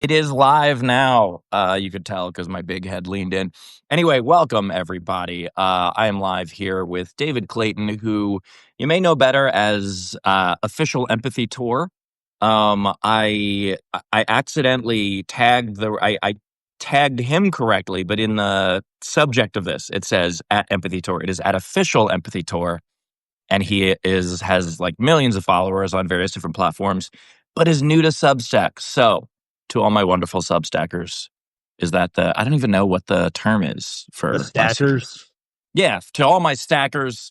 It is live now. You could tell because my big head leaned in. Anyway, welcome everybody. I am live here with David Clayton, who you may know better as Official Empathy Tour. I accidentally I tagged him correctly, but in the subject of this, it says at Empathy Tour. It is at Official Empathy Tour, and has like millions of followers on various different platforms, but is new to Substack. So, to all my wonderful Substackers, is that I don't even know what the term is The for my stackers. yeah, to all my stackers,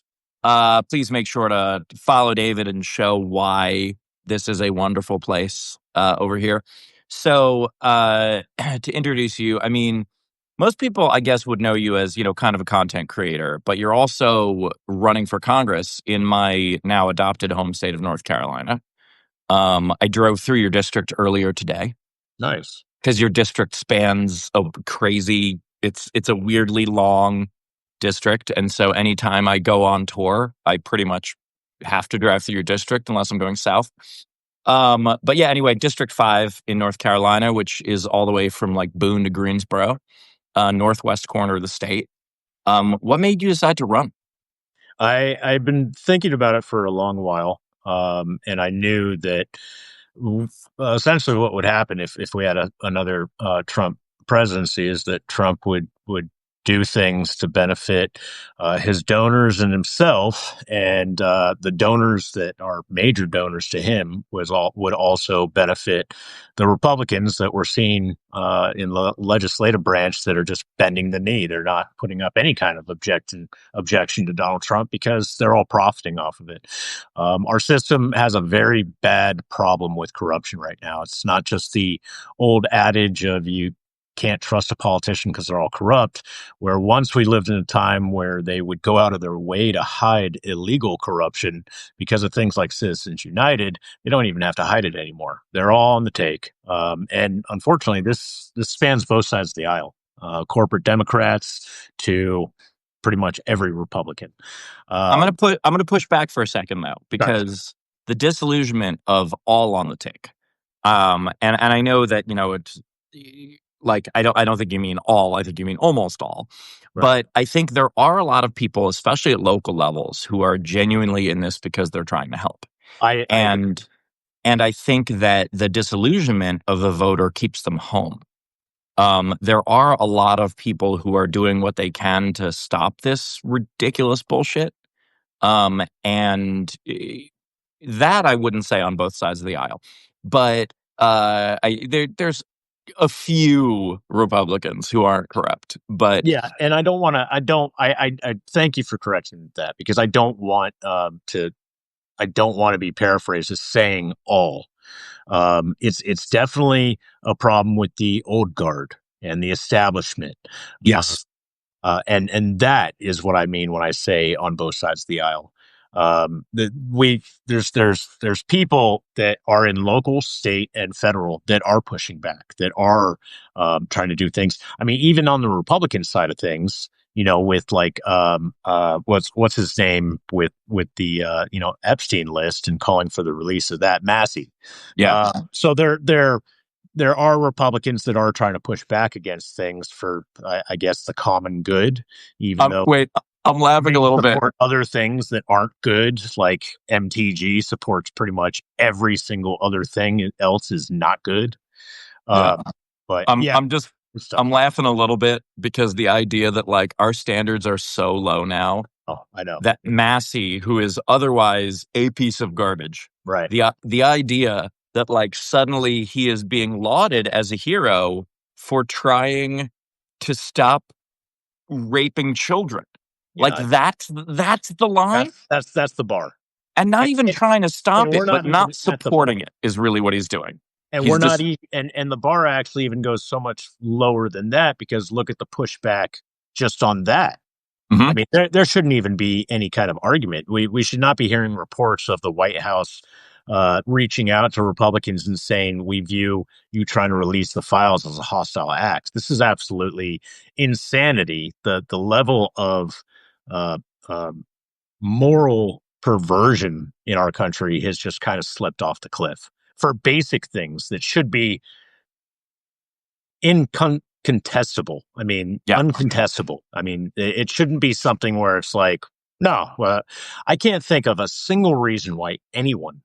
please make sure to follow David and show why this is a wonderful place over here. So, to introduce you, I mean, most people, I guess, would know you as, kind of a content creator, but you're also running for Congress in my now adopted home state of North Carolina. I drove through your district earlier today Nice. because your district spans a crazy. It's a weirdly long district, and so anytime I go on tour, I pretty much have to drive through your district unless I'm going south. But yeah, anyway, District 5 in North Carolina, which is all the way from like Boone to Greensboro, northwest corner of the state. What made you decide to run? I've been thinking about it for a long while, and I knew that essentially what would happen if we had another Trump presidency is that Trump would do things to benefit his donors and himself, and the donors that are major donors to him would also benefit the Republicans that we're seeing in the legislative branch that are just bending the knee. They're not putting up any kind of objection to Donald Trump because they're all profiting off of it. Our system has a very bad problem with corruption right now. It's not just the old adage of you can't trust a politician because they're all corrupt, where once we lived in a time where they would go out of their way to hide illegal corruption because of things like Citizens United. They don't even have to hide it anymore. They're all on the take. And unfortunately, this spans both sides of the aisle, corporate Democrats to pretty much every Republican. Um, I'm gonna push back for a second though, Nice. because the disillusionment of all on the take. And I know that it's like I don't think you mean all. I think you mean almost all. Right. But I think there are a lot of people, especially at local levels, who are genuinely in this because they're trying to help. I agree. And I think that the disillusionment of the voter keeps them home. There are a lot of people who are doing what they can to stop this ridiculous bullshit. And that I wouldn't say on both sides of the aisle, but there's a few Republicans who aren't corrupt. But Yeah, and I don't want to. I don't. I thank you for correcting that because I don't want to. I don't want to be paraphrased as saying all. It's definitely a problem with the old guard and the establishment. Uh, yes, and that is what I mean when I say on both sides of the aisle. That we there's people that are in local, state, and federal that are pushing back, that are trying to do things. I mean, even on the Republican side of things, with like what's his name with the Epstein list and calling for the release of that Massey. yeah. So there are Republicans that are trying to push back against things for, I guess, the common good, even though Wait, I'm laughing a they little bit. support other things that aren't good, like MTG supports pretty much every single other thing else is not good. Yeah, Uh, but I'm yeah, I'm just good stuff. I'm laughing a little bit because the idea that like our standards are so low now Oh, I know. that Massey, who is otherwise a piece of garbage, Right. the idea that like suddenly he is being lauded as a hero for trying to stop raping children. Like Yeah, that's the line, that's the bar. and not And, even and, trying to and stop we're it, but not even not at the bar. supporting it is really what he's doing. And we're He's not just even, and the bar actually even goes so much lower than that because look at the pushback just on that. I Mhm. mean, there shouldn't even be any kind of argument. We should not be hearing reports of the White House reaching out to Republicans and saying we view you trying to release the files as a hostile act. This is absolutely insanity. The level of uh, um, moral perversion in our country has just kind of slipped off the cliff for basic things that should be incontestable. I mean, Yeah. uncontestable. I mean, it shouldn't be something where it's like, no, I can't think of a single reason why anyone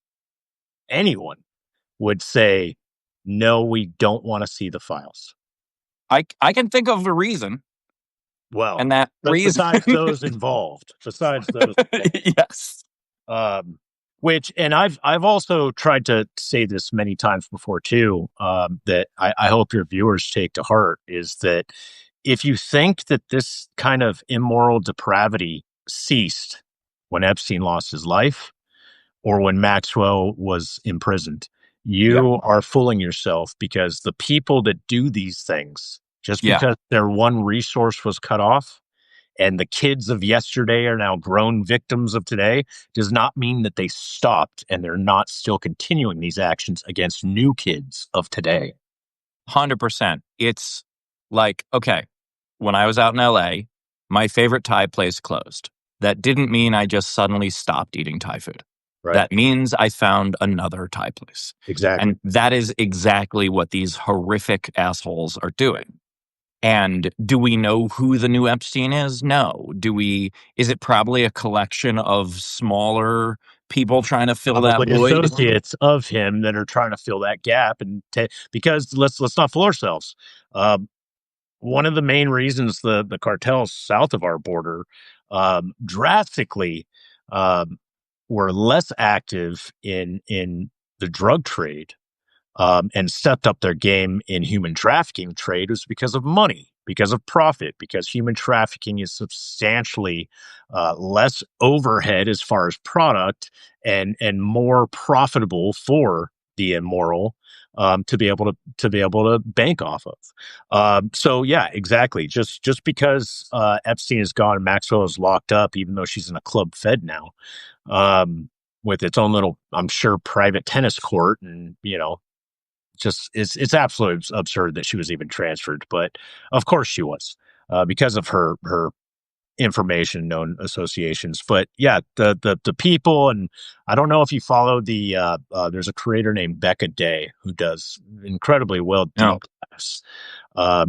would say, no, we don't want to see the files. I can think of a reason, Well, and that reason, besides those involved, yes, um, which, and I've also tried to say this many times before too, that I hope your viewers take to heart is that if you think that this kind of immoral depravity ceased when Epstein lost his life or when Maxwell was imprisoned, yeah, you are fooling yourself because the people that do these things, just yeah, because their one resource was cut off, and the kids of yesterday are now grown victims of today does not mean that they stopped and they're not still continuing these actions against new kids of today. 100%. It's like, okay, when I was out in LA, my favorite Thai place closed. That didn't mean I just suddenly stopped eating Thai food. Right. That means I found another Thai place. Exactly. And that is exactly what these horrific assholes are doing. And do we know who the new Epstein is? No. Is it probably a collection of smaller people trying to fill that Probably void? associates of him that are trying to fill that gap, and because let's not fool ourselves. Um, One of the main reasons the cartels south of our border drastically um, were less active in the drug trade and stepped up their game in human trafficking trade was because of money, because of profit, because human trafficking is substantially less overhead as far as product and more profitable for the immoral to be able to bank off of. So yeah, exactly. Just because Epstein is gone and Maxwell is locked up, even though she's in a club fed now, with its own little, I'm sure, private tennis court, and just it's absolutely absurd that she was even transferred, but of course she was because of her information known associations. But yeah, the people, and I don't know if you follow there's a creator named Becca Day who does incredibly well deep No. dives.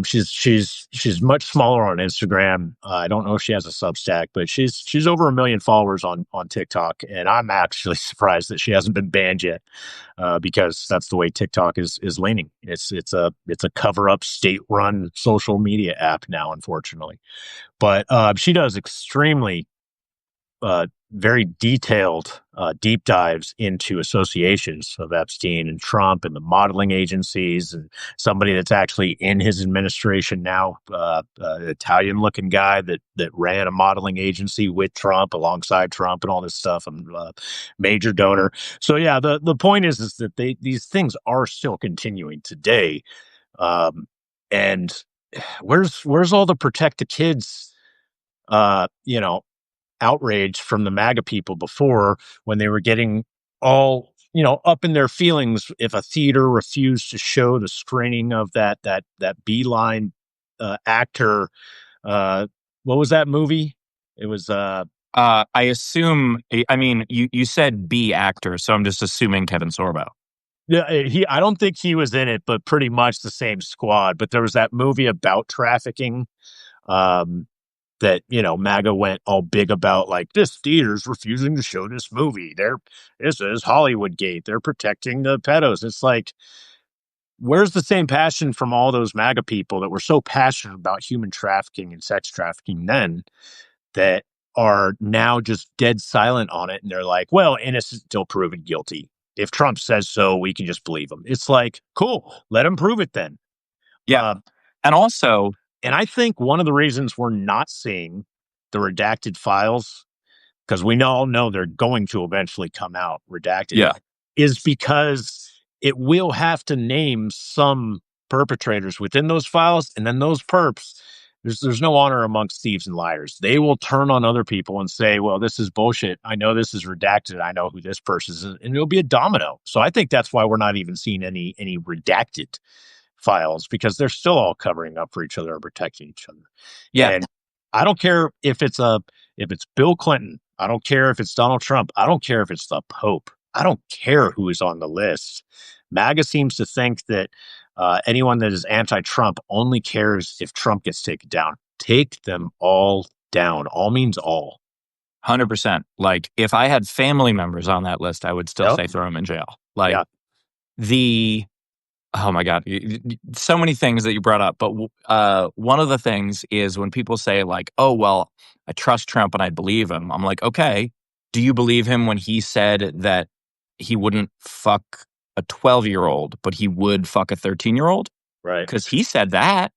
She's much smaller on Instagram. I don't know if she has a Substack, but she's over 1 million followers on TikTok, and I'm actually surprised that she hasn't been banned yet, because that's the way TikTok is leaning. It's a cover up state run social media app now, unfortunately. But she does extremely very detailed deep dives into associations of Epstein and Trump and the modeling agencies, and somebody that's actually in his administration now, Italian looking guy that ran a modeling agency with Trump, alongside Trump, and all this stuff. And major donor. So yeah, the point is that these things are still continuing today. Um, and where's all the protect the kids, uh, you know, outrage from the MAGA people before, when they were getting all up in their feelings if a theater refused to show the screening of that Beeline actor. Uh, what was that movie? It was I assume, I mean, you said B actor, so I'm just assuming Kevin Sorbo. yeah, I don't think he was in it, but pretty much the same squad. But there was that movie about trafficking. Um, that MAGA went all big about, like, this theater's refusing to show this movie. This is Hollywood Gate. They're protecting the pedos. It's like, where's the same passion from all those MAGA people that were so passionate about human trafficking and sex trafficking then, that are now just dead silent on it? And they're like, well, innocent until proven guilty. If Trump says so, we can just believe him. It's like, cool, let him prove it then. Yeah. Uh, And also, and I think one of the reasons we're not seeing the redacted files, because we all know they're going to eventually come out redacted, yeah, is because it will have to name some perpetrators within those files, and then those perps, there's no honor amongst thieves and liars. They will turn on other people and say, well, this is bullshit. I know this is redacted. I know who this person is, and it'll be a domino. So I think that's why we're not even seeing any redacted files, because they're still all covering up for each other and protecting each other. yeah, And I don't care if it's Bill Clinton. I don't care if it's Donald Trump. I don't care if it's the Pope. I don't care who is on the list. MAGA seems to think that Anyone that is anti-Trump only cares if Trump gets taken down. Take them all down. All means all. 100%. Like, if I had family members on that list, I would still Yep. say throw them in jail. Like, Yeah. the oh my God, so many things that you brought up. But one of the things is when people say, like, oh, well, I trust Trump and I believe him. I'm like, okay, do you believe him when he said that he wouldn't fuck a 12-year-old, but he would fuck a 13-year-old? Right. Because he said that.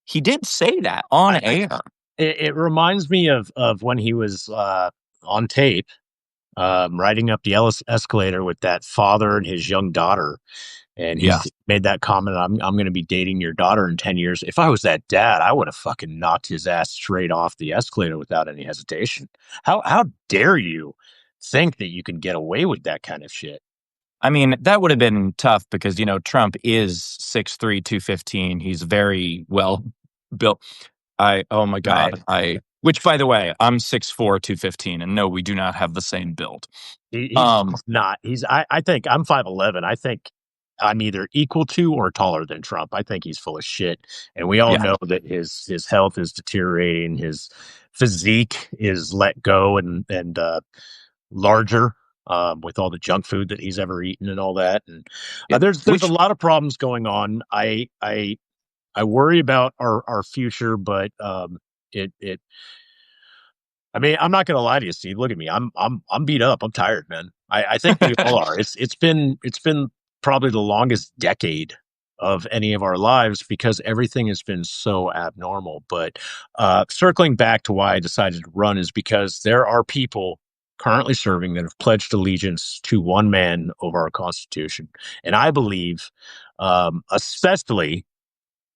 He did say that on I air. it reminds me of when he was on tape, riding up the escalator with that father and his young daughter, and Yeah. made that comment. I'm going to be dating your daughter in 10 years. If I was that dad, I would have fucking knocked his ass straight off the escalator without any hesitation. How dare you think that you can get away with that kind of shit? I mean, that would have been tough because, Trump is 6'3", 215. He's very well built. Oh my Right. God. Which, by the way, I'm 6'4", 215. And no, we do not have the same build. He's Um, not. I think I'm 5'11". I think I'm either equal to or taller than Trump. I think he's full of shit. And we all yeah. know that his health is deteriorating. His physique is let go and larger, with all the junk food that he's ever eaten and all that. And Yeah. there's a Which, lot of problems going on. I worry about our future, but it I mean, I'm not gonna lie to you, Steve. Look at me. I'm beat up. I'm tired, man. I think we all are. It's been probably the longest decade of any of our lives because everything has been so abnormal. But circling back to why I decided to run is because there are people currently serving that have pledged allegiance to one man over our Constitution, and I believe, especially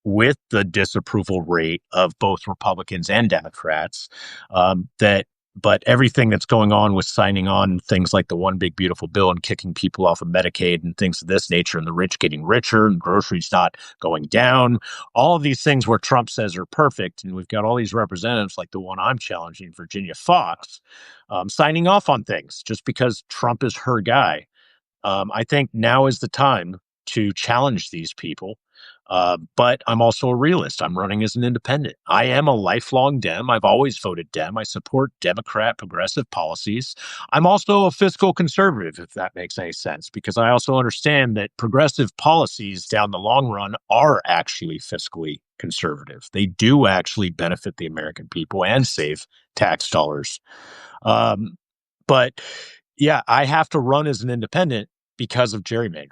with the disapproval rate of both Republicans and Democrats, that but everything that's going on with signing on things like the one big beautiful bill and kicking people off of Medicaid and things of this nature and the rich getting richer and groceries not going down, all of these things where Trump says are perfect. And we've got all these representatives like the one I'm challenging, Virginia Fox, signing off on things just because Trump is her guy. I think now is the time to challenge these people. But I'm also a realist. I'm running as an independent. I am a lifelong Dem. I've always voted Dem. I support Democrat progressive policies. I'm also a fiscal conservative, if that makes any sense, because I also understand that progressive policies down the long run are actually fiscally conservative. They do actually benefit the American people and save tax dollars. Um, but yeah, I have to run as an independent because of gerrymandering.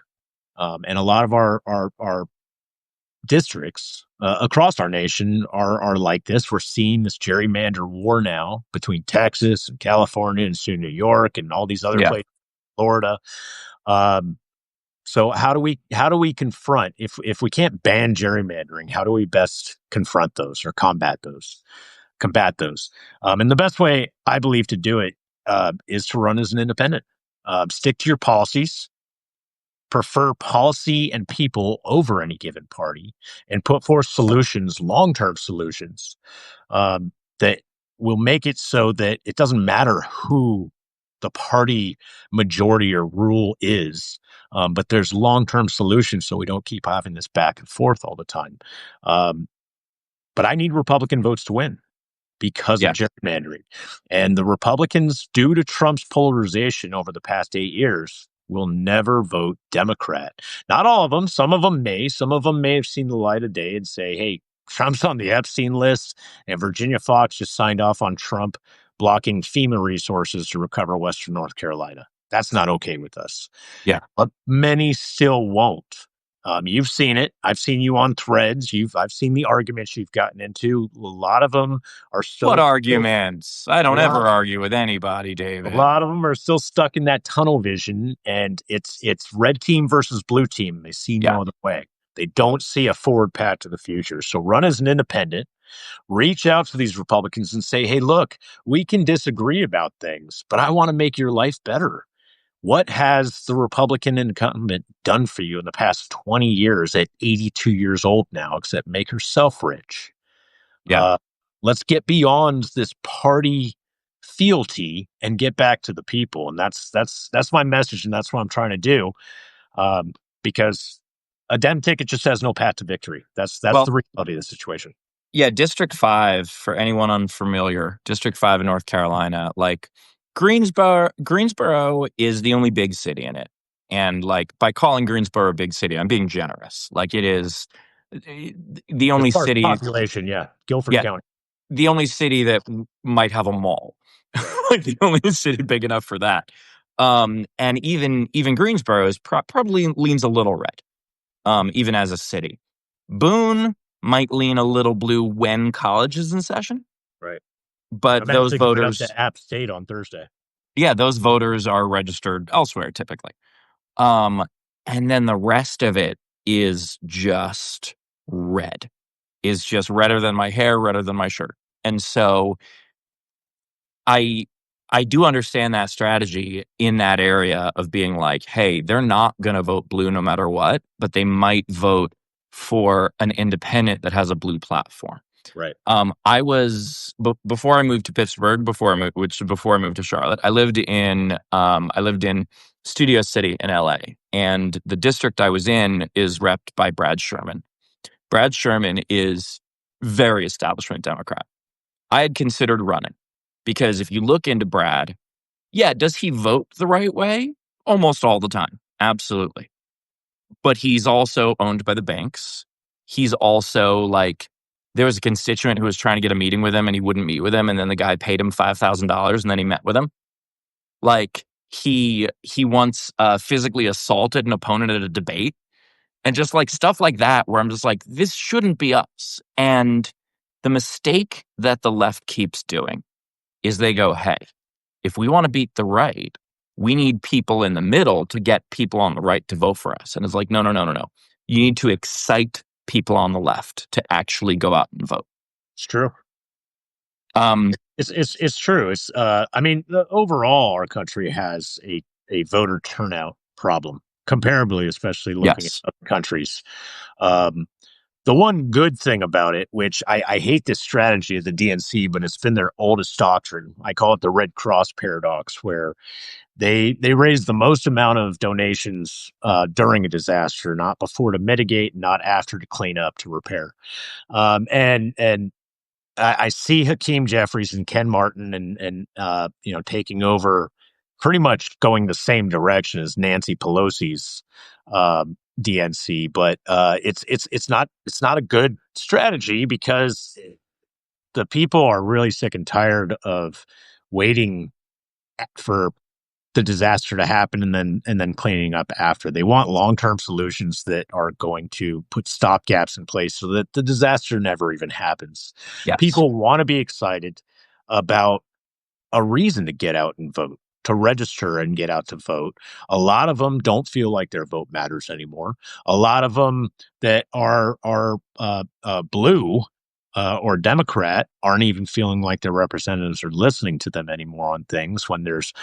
And a lot of our districts across our nation are like this. We're seeing this gerrymander war now between Texas and California and soon New York and all these other yeah. places, Florida. Um, so how do we confront if we can't ban gerrymandering? How do we best confront those or combat those? And the best way I believe to do it is to run as an independent. Stick to your policies, prefer policy and people over any given party, and put forth solutions, long term solutions, that will make it so that it doesn't matter who the party majority or rule is. But there's long term solutions so we don't keep having this back and forth all the time. Um, but I need Republican votes to win because of Yeah. gerrymandering. And the Republicans, due to Trump's polarization over the past 8 years, will never vote Democrat. Not all of them. Some of them may. Some of them may have seen the light of day and say, hey, Trump's on the Epstein list, and Virginia Fox just signed off on Trump blocking FEMA resources to recover Western North Carolina. That's not okay with us. Yeah. But many still won't. You've seen it. I've seen you on threads. I've seen the arguments you've gotten into. A lot of them are What still arguments? I a don't ever lot. argue with anybody, A David. lot of them are still stuck in that tunnel vision, and it's red team versus blue team. They see Yeah. no other way. They don't see a forward path to the future. So run as an independent. Reach out to these Republicans and say, "Hey, look, we can disagree about things, but I want to make your life better. What has the Republican incumbent done for you in the past 20 years at 82 years old now, except make herself rich? Yeah. Uh, let's get beyond this party fealty and get back to the people." And that's my message, and that's what I'm trying to do. Because A Dem ticket just has no path to victory. That's Well, the reality of the situation. yeah, District 5, for anyone unfamiliar, District 5 in North Carolina, like Greensboro is the only big city in it. And like by calling Greensboro a big city, I'm being generous. Like it is the As only far as city, population, yeah, Guilford yeah, County, the only city that might have a mall. right? Like the only city big enough for that. And even Greensboro is probably leans a little red, even as a city. Boone might lean a little blue when college is in session, Right. but I'm those actually going up voters, to App State on Thursday. yeah, those voters are registered elsewhere typically. Um, and then the rest of it is just red, is just redder than my hair, redder than my shirt. And so I I do understand that strategy in that area of being like, hey, they're not going to vote blue no matter what, but they might vote for an independent that has a blue platform. Right. I was before I moved to Pittsburgh, before I moved to Charlotte. I lived in Studio City in LA, and the district I was in is repped by Brad Sherman. Brad Sherman is very establishment Democrat. I had considered running because if you look into Brad, yeah, does he vote the right way? Almost all the time. Absolutely. But he's also owned by the banks. He's also like, there was a constituent who was trying to get a meeting with him and he wouldn't meet with him. And then the guy paid him $5,000 and then he met with him. Like he once physically assaulted an opponent at a debate and just like stuff like that, where I'm just like, this shouldn't be us. And the mistake that the left keeps doing is they go, hey, if we want to beat the right, we need people in the middle to get people on the right to vote for us. And it's like, no, no, no, no, no. You need to excite people on the left to actually go out and vote. It's true. Um, It's true. I mean, overall, our country has a voter turnout problem, comparably, especially looking at yes. other countries. Um, the one good thing about it, which I hate this strategy of the DNC, but it's been their oldest doctrine. I call it the Red Cross paradox, where they raise the most amount of donations during a disaster, not before to mitigate, not after to clean up to repair. And I see Hakeem Jeffries and Ken Martin and taking over, pretty much going the same direction as Nancy Pelosi's DNC, but it's not a good strategy because the people are really sick and tired of waiting for the disaster to happen and then cleaning up after. They want long-term solutions that are going to put stopgaps in place so that the disaster never even happens. Yes. People want to be excited about a reason to get out and vote, to register and get out to vote. A lot of them don't feel like their vote matters anymore. A lot of them that are blue or Democrat aren't even feeling like their representatives are listening to them anymore on things when there's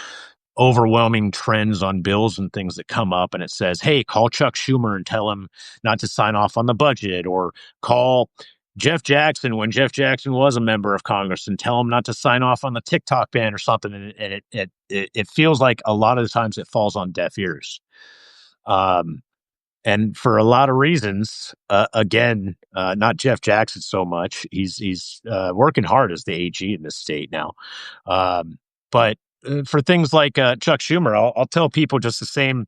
overwhelming trends on bills and things that come up and it says, hey, call Chuck Schumer and tell him not to sign off on the budget, or call Jeff Jackson when Jeff Jackson was a member of Congress and tell him not to sign off on the TikTok ban or something. And it feels like a lot of the times it falls on deaf ears. Um, and for a lot of reasons, again, not Jeff Jackson so much. He's working hard as the AG in this state now. But for things like Chuck Schumer, I'll tell people just the same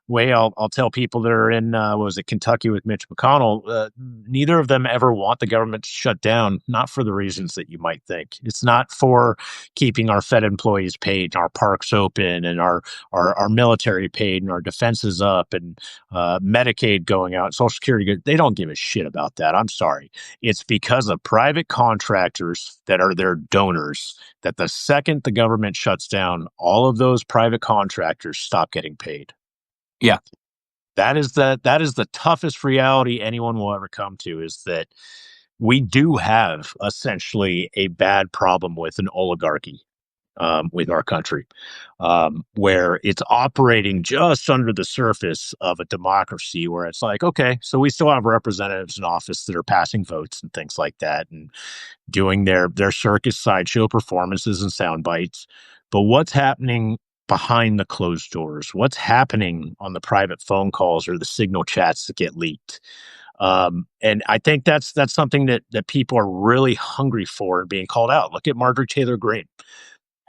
way I'll tell people that are in what was it, Kentucky with Mitch McConnell. Neither of them ever want the government to shut down, not for the reasons that you might think. It's not for keeping our Fed employees paid, and our parks open, and our military paid, and our defenses up, and Medicaid going out, Social Security. They don't give a shit about that. I'm sorry. It's because of private contractors that are their donors that the second the government shuts down, all of those private contractors stop getting paid. Yeah. That is the toughest reality anyone will ever come to, is that we do have essentially a bad problem with an oligarchy with our country, where it's operating just under the surface of a democracy, where it's like, okay, so we still have representatives in office that are passing votes and things like that, and doing their circus sideshow performances and sound bites. But what's happening behind the closed doors? What's happening on the private phone calls or the signal chats that get leaked? And I think that's something that people are really hungry for and being called out. Look at Marjorie Taylor Greene.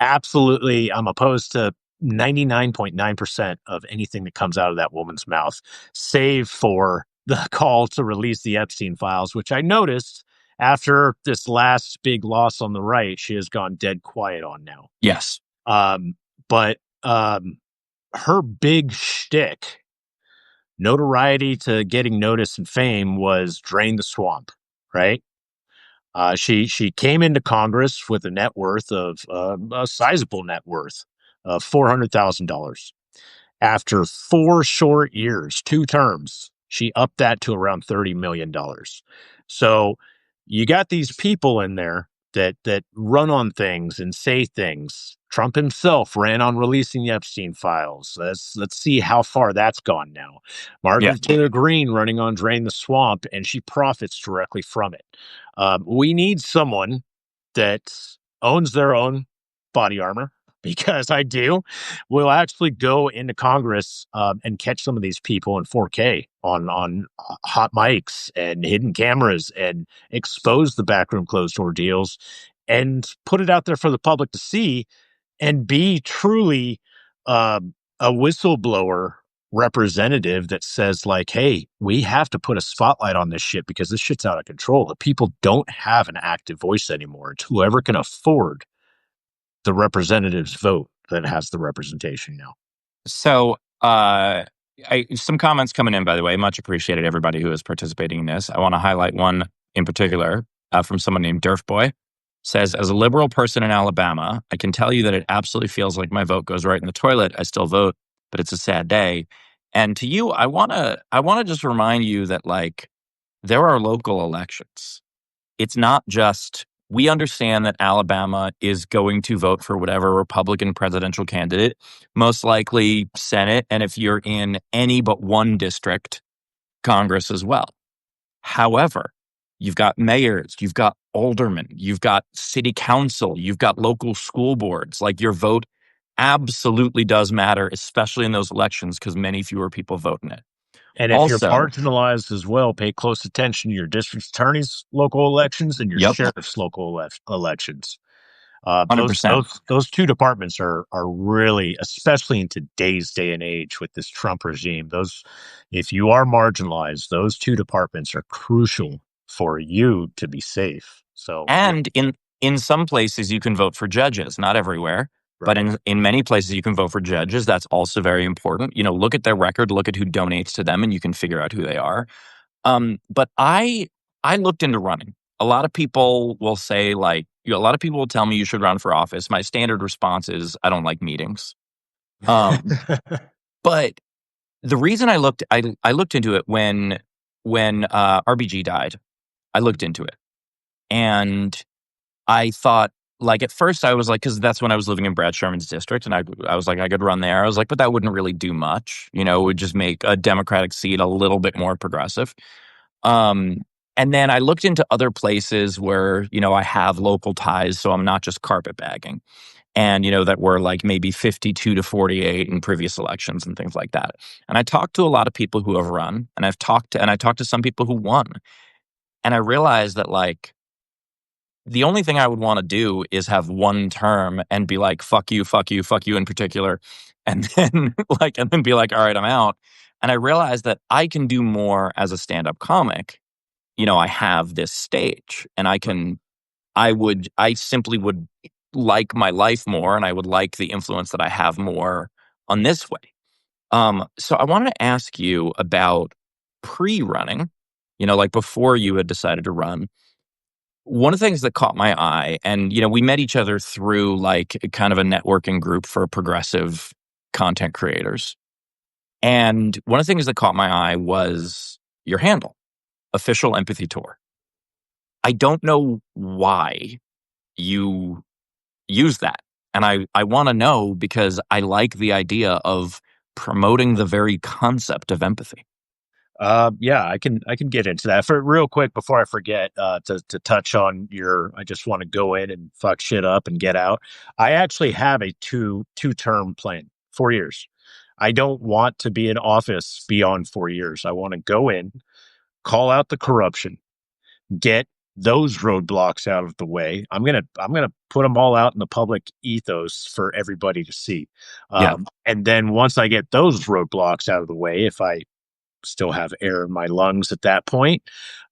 Absolutely, I'm opposed to 99.9% of anything that comes out of that woman's mouth, save for the call to release the Epstein files, which I noticed after this last big loss on the right, she has gone dead quiet on now. Yes. Um, but her big shtick, notoriety to getting notice and fame, was drain the swamp, right? She came into Congress with a net worth of a sizable net worth of $400,000. After 4 short years, 2 terms, she upped that to around $30 million. So you got these people in there that run on things and say things. Trump himself ran on releasing the Epstein files. Let's see how far that's gone now. Yeah. Margaret Taylor Greene running on Drain the Swamp, and she profits directly from it. We need someone that owns their own body armor, because I do, will actually go into Congress and catch some of these people in 4K on hot mics and hidden cameras and expose the backroom closed door deals and put it out there for the public to see and be truly a whistleblower representative that says, like, hey, we have to put a spotlight on this shit because this shit's out of control. The people don't have an active voice anymore. It's whoever can afford the representative's vote that has the representation now. So, some comments coming in, by the way. Much appreciated, everybody who is participating in this. I want to highlight one in particular from someone named Durf Boy. Says, as a liberal person in Alabama, I can tell you that it absolutely feels like my vote goes right in the toilet. I still vote, but it's a sad day. And to you, I wanna just remind you that, like, there are local elections. It's not just, we understand that Alabama is going to vote for whatever Republican presidential candidate, most likely Senate, and if you're in any but one district, Congress as well. However, you've got mayors, you've got aldermen, you've got city council, you've got local school boards. Like, your vote absolutely does matter, especially in those elections, because many fewer people vote in it. And if you're Also, marginalized as well, pay close attention to your district attorney's local elections and your yep, sheriff's local elections. Those 100%. those those two departments are really, especially in today's day and age with this Trump regime. Those, if you are marginalized, those two departments are crucial for you to be safe. So yeah, And in some places you can vote for judges, not everywhere, but right. in many places you can vote for judges. That's also very important. Look at their record, look at who donates to them, and you can figure out who they are. But I looked into running. A lot of people will say, like, a lot of people will tell me you should run for office. My standard response is I don't like meetings. Um, but the reason I looked into it when RBG died. I looked into it, and I thought, like, at first I was like, because that's when I was living in Brad Sherman's district, and I was like, I could run there. I was like, but that wouldn't really do much. It would just make a Democratic seat a little bit more progressive. Um, and then I looked into other places where, I have local ties, so I'm not just carpetbagging. And, that were like maybe 52 to 48 in previous elections and things like that. And I talked to a lot of people who have run, and I talked to some people who won. And I realized that, like, the only thing I would want to do is have one term and be like, fuck you, fuck you, fuck you in particular. And then and then be like, all right, I'm out. And I realized that I can do more as a stand-up comic. I have this stage, and I simply would like my life more, and I would like the influence that I have more on this way. So I wanted to ask you about pre-running, like before you had decided to run. One of the things that caught my eye, and we met each other through, like, kind of a networking group for progressive content creators. And one of the things that caught my eye was your handle, Official Empathy Tour. I don't know why you use that. And I want to know, because I like the idea of promoting the very concept of empathy. Yeah, I can get into that for real quick before I forget. To touch on I just want to go in and fuck shit up and get out. I actually have a two term plan, 4 years. I don't want to be in office beyond 4 years. I want to go in, call out the corruption, get those roadblocks out of the way. I'm gonna put them all out in the public ethos for everybody to see. Yeah, And then once I get those roadblocks out of the way, if I still have air in my lungs at that point.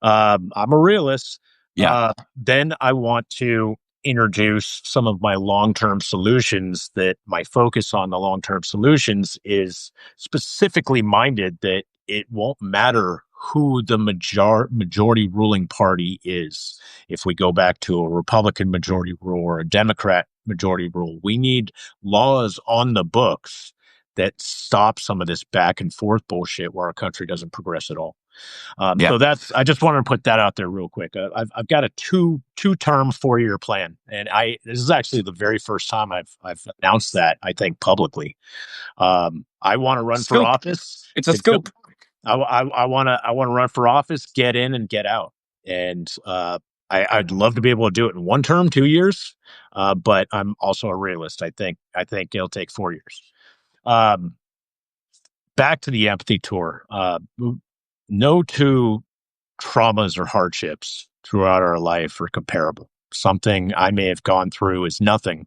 I'm a realist. yeah, Then I want to introduce some of my long term solutions that my focus on the long term solutions is specifically minded that it won't matter who the majority ruling party is. If we go back to a Republican majority rule or a Democrat majority rule, we need laws on the books that stop some of this back and forth bullshit where our country doesn't progress at all. yeah. So I just wanted to put that out there real quick. I've got a two term 4 year plan, and this is actually the very first time I've announced that, I think, publicly. I want to run for Scoop. office It's a to go. scoop. I want to run for office, get in and get out, and I'd love to be able to do it in one term, 2 years. But I'm also a realist. I think it'll take 4 years. Um, Back to the empathy tour. No two traumas or hardships throughout our life are comparable. Something I may have gone through is nothing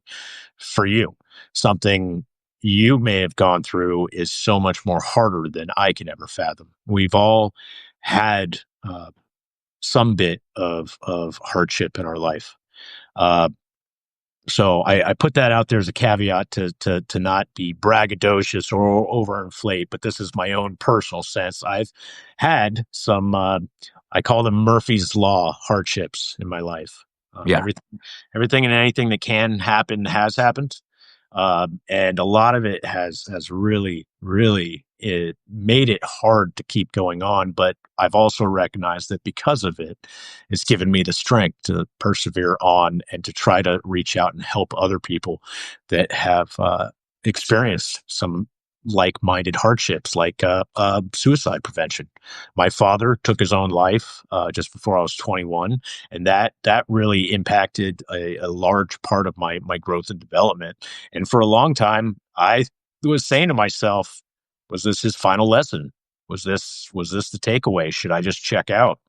for you. Something you may have gone through is so much more harder than I can ever fathom. We've all had some bit of hardship in our life. Uh, so I put that out there as a caveat to not be braggadocious or overinflate, but this is my own personal sense. I've had some I call them Murphy's Law hardships in my life. Yeah, Everything and anything that can happen has happened, and a lot of it has really it made it hard to keep going on. But I've also recognized that because of it, it's given me the strength to persevere on and to try to reach out and help other people that have experienced some like-minded hardships, like suicide prevention. My father took his own life just before I was 21, and that really impacted a large part of my growth and development. And for a long time, I was saying to myself, "Was this his final lesson? Was this the takeaway? Should I just check out?"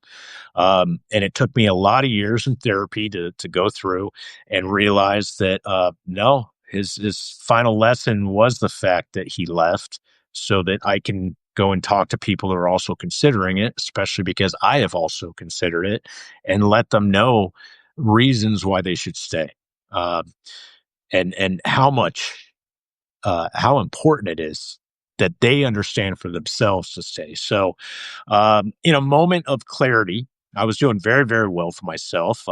And it took me a lot of years in therapy to go through and realize that no, his final lesson was the fact that he left, so that I can go and talk to people who are also considering it, especially because I have also considered it, and let them know reasons why they should stay, and how important it is that they understand for themselves to stay. So, in a moment of clarity, I was doing very, very well for myself,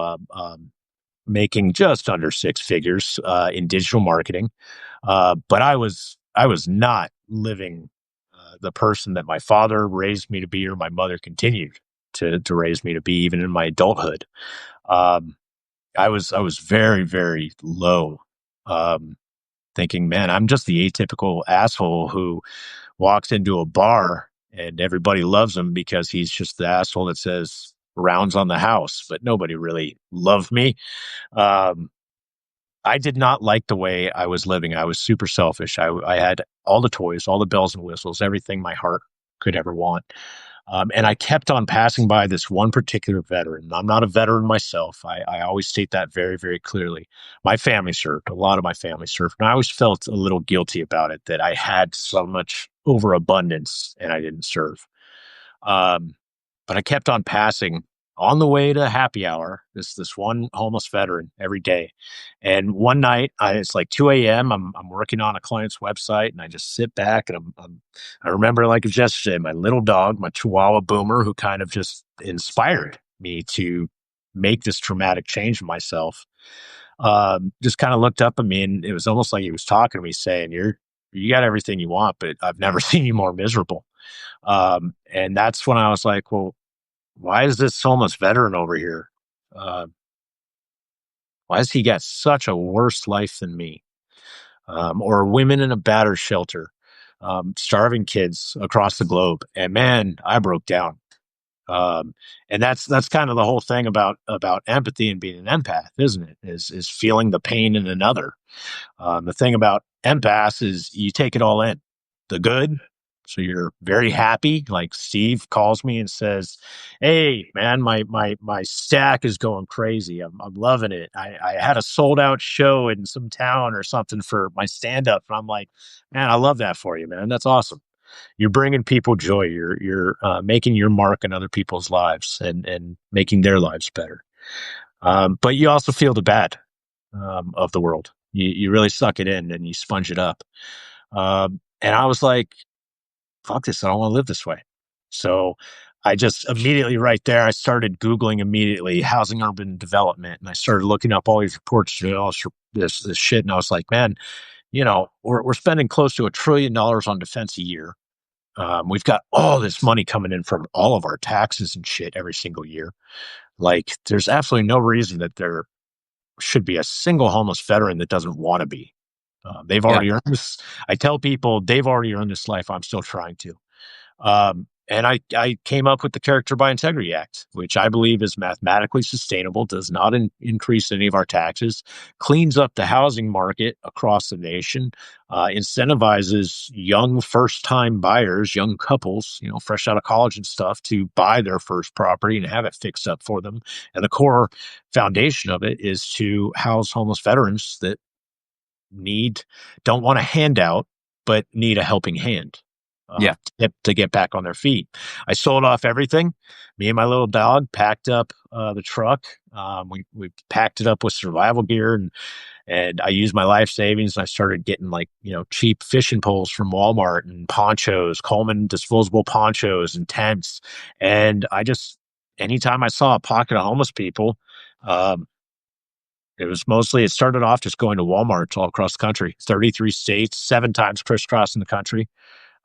making just under six figures in digital marketing, but I was not living the person that my father raised me to be, or my mother continued to raise me to be, even in my adulthood. Um, I was very, very low. Um, Thinking, man, I'm just the atypical asshole who walks into a bar and everybody loves him because he's just the asshole that says rounds on the house, but nobody really loved me. Um, I did not like the way I was living. I was super selfish. I had all the toys, all the bells and whistles, everything my heart could ever want. And I kept on passing by this one particular veteran. I'm not a veteran myself. I always state that very, very clearly. My family served, a lot of my family served. And I always felt a little guilty about it, that I had so much overabundance and I didn't serve. Um, but I kept on passing on the way to happy hour, this one homeless veteran every day. And one night, it's like 2 a.m. I'm working on a client's website, and I just sit back and I remember like it was yesterday, my little dog, my Chihuahua Boomer, who kind of just inspired me to make this dramatic change in myself. Just kind of looked up at me, and it was almost like he was talking to me, saying, you got everything you want, but I've never seen you more miserable." And that's when I was like, well, why is this homeless veteran over here? Uh, why has he got such a worse life than me? Or women in a battered shelter. starving kids across the globe. And man, I broke down. Um, and that's kind of the whole thing about empathy and being an empath, isn't it? Is feeling the pain in another. The thing about empaths is you take it all in, the good. So you're very happy. Like Steve calls me and says, "Hey, man, my stack is going crazy. I'm loving it. I had a sold out show in some town or something for my stand up, and I'm like, man, I love that for you, man. That's awesome. You're bringing people joy. You're making your mark in other people's lives and making their lives better. But you also feel the bad of the world. You really suck it in and you sponge it up. And I was like, fuck this. I don't want to live this way. So I just immediately right there, I started Googling immediately housing urban development. And I started looking up all these reports, all this shit. And I was like, man, we're spending close to $1 trillion on defense a year. We've got all this money coming in from all of our taxes and shit every single year. Like, there's absolutely no reason that there should be a single homeless veteran that doesn't want to be. They've Yeah. already earned this. I tell people they've already earned this life. I'm still trying to. And I came up with the Character by Integrity Act, which I believe is mathematically sustainable, does not increase any of our taxes, cleans up the housing market across the nation, incentivizes young first-time buyers, young couples, fresh out of college and stuff, to buy their first property and have it fixed up for them. And the core foundation of it is to house homeless veterans that need don't want a handout, but need a helping hand Yeah. to get back on their feet. I sold off everything. Me and my little dog packed up the truck. We packed it up with survival gear and I used my life savings and I started getting cheap fishing poles from Walmart and ponchos, Coleman disposable ponchos and tents. And I just anytime I saw a pocket of homeless people, um, it started off just going to Walmart all across the country, 33 states, 7 times crisscrossing the country,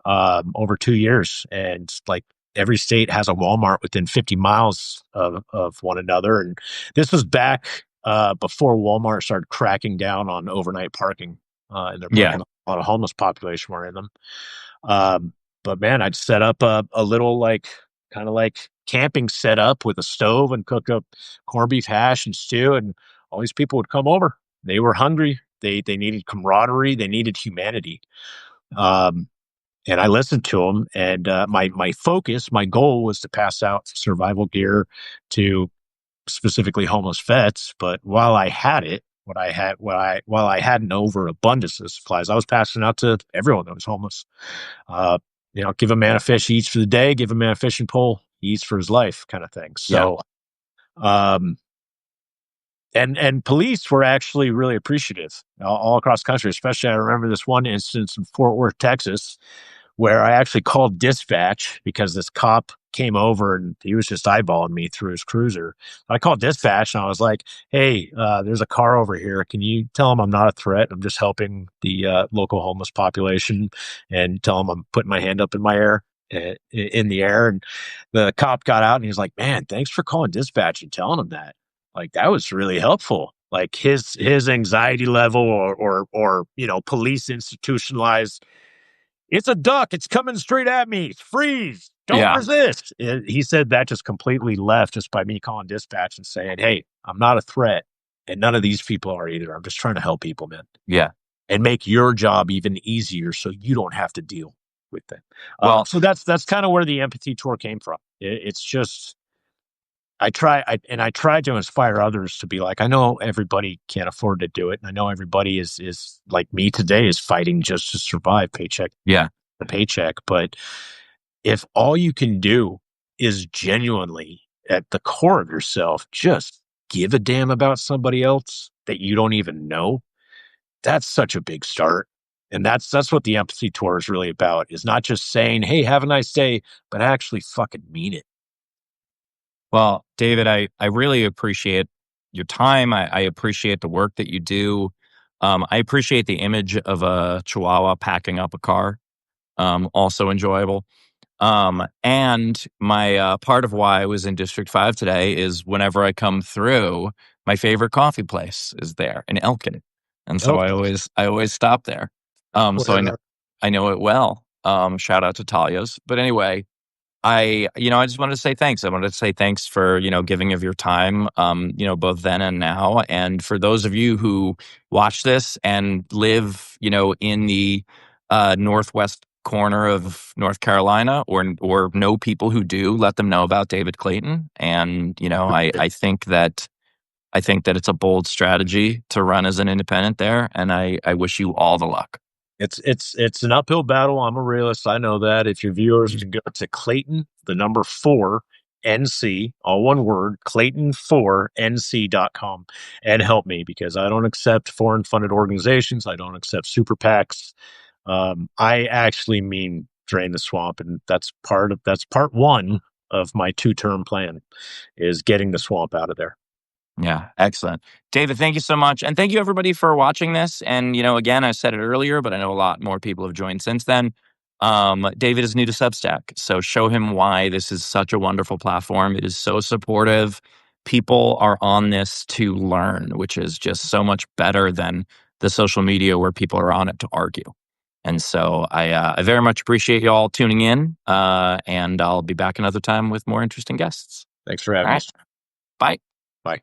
over 2 years. And like every state has a Walmart within 50 miles of one another. And this was back before Walmart started cracking down on overnight parking in their Yeah. parking lot. A lot of homeless population were in them. Um, but man, I'd set up a little kind of like camping setup with a stove and cook up corned beef hash and stew. And all these people would come over. They were hungry. They needed camaraderie. They needed humanity. Um, and I listened to them. And my focus, my goal was to pass out survival gear to specifically homeless vets. But while I had it, while I had an overabundance of supplies, I was passing out to everyone that was homeless. Uh, give a man a fish, he eats for the day. Give a man a fishing pole, he eats for his life, kind of thing. Yeah. So, um, and police were actually really appreciative all across the country. Especially, I remember this one instance in Fort Worth, Texas, where I actually called dispatch because this cop came over and he was just eyeballing me through his cruiser. I called dispatch and I was like, "Hey, there's a car over here. Can you tell him I'm not a threat? I'm just helping the local homeless population, and tell him I'm putting my hand up in the air." And the cop got out and he was like, "Man, thanks for calling dispatch and telling him that. Like, that was really helpful." Like his anxiety level or police institutionalized, "It's a duck. It's coming straight at me. Freeze. Don't Yeah. resist." He said that just completely left just by me calling dispatch and saying, "Hey, I'm not a threat. And none of these people are either. I'm just trying to help people, man, Yeah. and make your job even easier so you don't have to deal with them." Well, So that's kind of where the empathy tour came from. It's just, I tried to inspire others to be like, I know everybody can't afford to do it. And I know everybody is like me today, is fighting just to survive paycheck yeah. the paycheck. But if all you can do is genuinely at the core of yourself, just give a damn about somebody else that you don't even know, that's such a big start. And that's what the empathy tour is really about, is not just saying, "Hey, have a nice day," but actually fucking mean it. Well, David, I really appreciate your time. I appreciate the work that you do. I appreciate the image of a Chihuahua packing up a car. Also enjoyable. And my part of why I was in District 5 today is whenever I come through, my favorite coffee place is there in Elkin. And so Okay. I always stop there. So I know Where I know it well. Shout out to Talia's. But anyway, I just wanted to say thanks. I wanted to say thanks for, giving of your time, both then and now. And for those of you who watch this and live, in the northwest corner of North Carolina, or know people who do, let them know about David Clayton. And, I think that it's a bold strategy to run as an independent there. And I wish you all the luck. It's an uphill battle. I'm a realist. I know that. If your viewers can go to Clayton, the number 4NC, all one word, Clayton4NC.com, and help me, because I don't accept foreign funded organizations. I don't accept super PACs. I actually mean drain the swamp, and that's part one of my 2-term plan, is getting the swamp out of there. Yeah, excellent. David, thank you so much. And thank you everybody for watching this. And, again, I said it earlier, but I know a lot more people have joined since then. David is new to Substack, so show him why this is such a wonderful platform. It is so supportive. People are on this to learn, which is just so much better than the social media where people are on it to argue. And so I very much appreciate you all tuning in. And I'll be back another time with more interesting guests. Thanks for All having right. us. Bye. Bye.